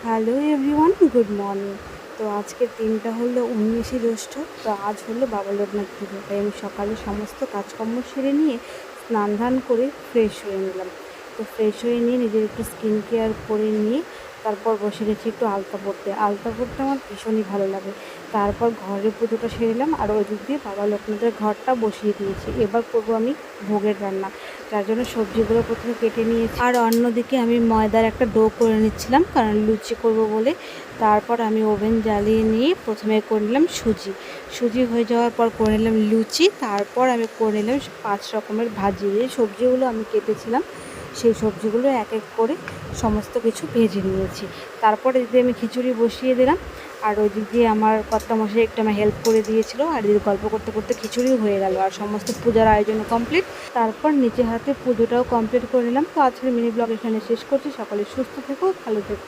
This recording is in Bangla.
Hello everyone, good morning. তো আজকের দিনটা হলো 19শে জ্যৈষ্ঠ। তো আজ হলো বাবা লোকনাথ পুজো, তাই আমি সকালে সমস্ত কাজকর্ম সেরে নিয়ে স্নান ধান করে ফ্রেশ হয়ে নিলাম। তো ফ্রেশ হয়ে নিয়ে নিজের একটু স্কিন কেয়ার করে নিয়ে তারপর বসে গেছি একটু আলতা পড়তে। আলতা পড়তে আমার ভীষণই ভালো লাগে। তারপর ঘরের পুজোটা সেরেলাম, আর ওই দিক দিয়ে বাবা লোকনাথের ঘরটা বসিয়ে দিয়েছি। এবার করবো আমি ভোগের রান্না, যার জন্য সবজিগুলো প্রথমে কেটে নিয়েছি, আর অন্যদিকে আমি ময়দার একটা ডো করে নিচ্ছিলাম, কারণ লুচি করব বলে। তারপর আমি ওভেন জ্বালিয়ে নিয়ে প্রথমে করে নিলাম সুজি হয়ে যাওয়ার পর করে নিলাম লুচি। তারপর আমি করে নিলাম 5 রকমের ভাজি। যে সবজিগুলো আমি কেটেছিলাম সেই সবজিগুলো এক এক করে সমস্ত কিছু ভেজে নিয়েছি। তারপরে যদি আমি খিচুড়ি বসিয়ে দিলাম, আর ওই দিক দিয়ে আমার কর্তামশাই একটু আমার হেল্প করে দিয়েছিল, আর এদিকে গল্প করতে করতে খিচুড়িও হয়ে গেল, আর সমস্ত পূজার আয়োজন কমপ্লিট। তারপর নিচে হাতে পুজোটাও কমপ্লিট করে নিলাম। তো আজকের মিনি ব্লগ এখানে শেষ করছি। সকলে সুস্থ থেকো, ভালো থেকো।